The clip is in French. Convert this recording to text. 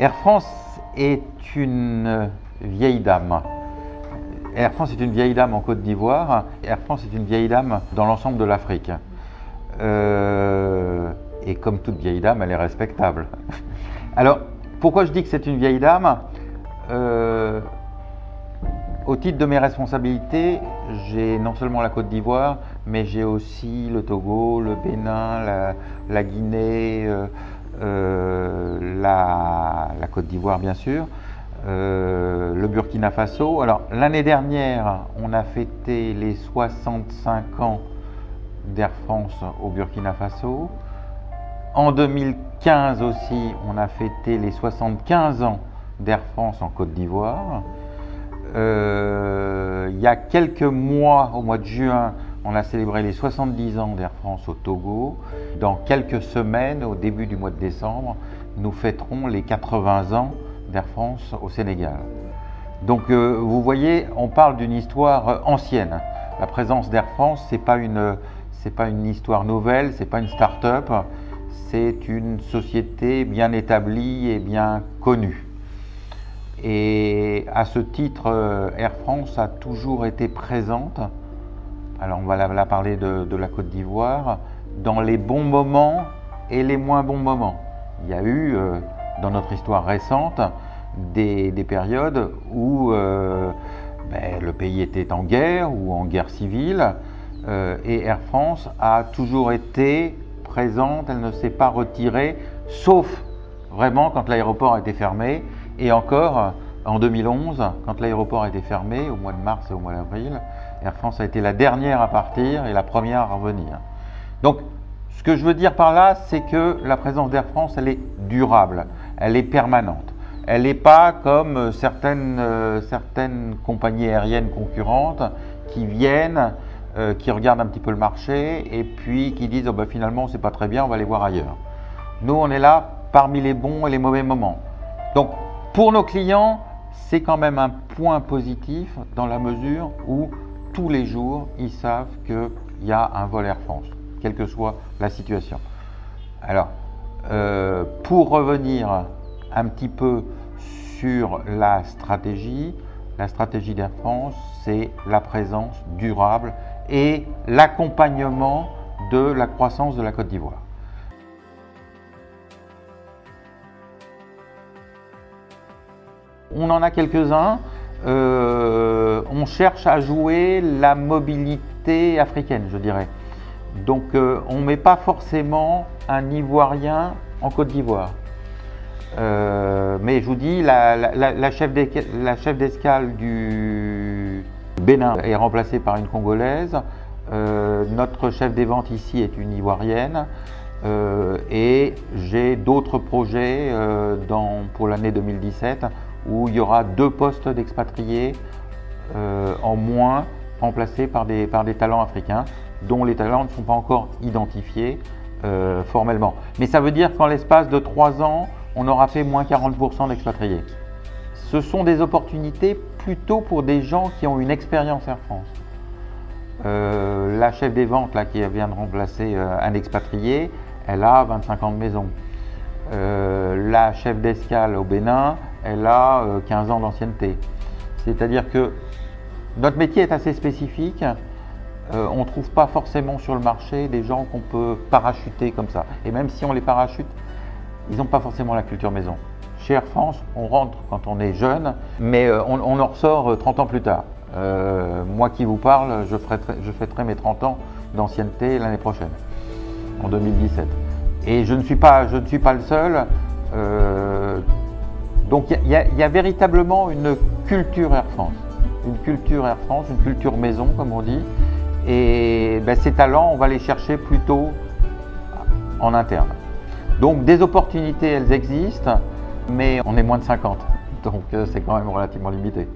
Air France est une vieille dame. Air France est une vieille dame en Côte d'Ivoire. Air France est une vieille dame dans l'ensemble de l'Afrique. Et comme toute vieille dame, elle est respectable. Alors, pourquoi je dis que c'est une vieille dame? Au titre de mes responsabilités, j'ai non seulement la Côte d'Ivoire, mais j'ai aussi le Togo, le Bénin, la Guinée, la Côte d'Ivoire bien sûr, le Burkina Faso. Alors l'année dernière, on a fêté les 65 ans d'Air France au Burkina Faso. En 2015 aussi, on a fêté les 75 ans d'Air France en Côte d'Ivoire. Il y a quelques mois, au mois de juin, on a célébré les 70 ans d'Air France au Togo. Dans quelques semaines, au début du mois de décembre, nous fêterons les 80 ans d'Air France au Sénégal. Donc vous voyez, on parle d'une histoire ancienne. La présence d'Air France, c'est pas une histoire nouvelle, c'est pas une start-up, c'est une société bien établie et bien connue. Et à ce titre, Air France a toujours été présente, alors on va là parler de la Côte d'Ivoire, dans les bons moments et les moins bons moments. Il y a eu, dans notre histoire récente, des périodes où le pays était en guerre ou en guerre civile, et Air France a toujours été présente, elle ne s'est pas retirée, sauf vraiment quand l'aéroport a été fermé. Et encore, en 2011, quand l'aéroport a été fermé, au mois de mars et au mois d'avril, Air France a été la dernière à partir et la première à revenir. Donc, ce que je veux dire par là, c'est que la présence d'Air France, elle est durable, elle est permanente. Elle n'est pas comme certaines compagnies aériennes concurrentes qui viennent, qui regardent un petit peu le marché et puis qui disent oh, finalement, c'est pas très bien, on va aller voir ailleurs. Nous, on est là parmi les bons et les mauvais moments. Donc, pour nos clients, c'est quand même un point positif dans la mesure où tous les jours, ils savent qu'il y a un vol Air France, quelle que soit la situation. Alors, pour revenir un petit peu sur la stratégie d'Air France, c'est la présence durable et l'accompagnement de la croissance de la Côte d'Ivoire. On en a quelques-uns. On cherche à jouer la mobilité africaine, je dirais. Donc, on ne met pas forcément un Ivoirien en Côte d'Ivoire. Mais je vous dis, la chef d'escale du Bénin est remplacée par une Congolaise. Notre chef des ventes ici est une Ivoirienne. Et j'ai d'autres projets pour l'année 2017 où il y aura 2 postes d'expatriés en moins remplacés par des talents africains dont les talents ne sont pas encore identifiés formellement. Mais ça veut dire qu'en l'espace de 3 ans, on aura fait moins 40% d'expatriés. Ce sont des opportunités plutôt pour des gens qui ont une expérience Air France. La chef des ventes là, qui vient de remplacer un expatrié, elle a 25 ans de maison. La chef d'escale au Bénin, elle a 15 ans d'ancienneté. C'est-à-dire que notre métier est assez spécifique. On ne trouve pas forcément sur le marché des gens qu'on peut parachuter comme ça. Et même si on les parachute, ils n'ont pas forcément la culture maison. Chez Air France, on rentre quand on est jeune, mais on en ressort 30 ans plus tard. Moi qui vous parle, je fêterai mes 30 ans d'ancienneté l'année prochaine, en 2017. Et je ne suis pas le seul. Donc il y a véritablement une culture Air France. Une culture Air France, une culture maison comme on dit. Et ces talents, on va les chercher plutôt en interne. Donc des opportunités, elles existent, mais on est moins de 50. Donc c'est quand même relativement limité.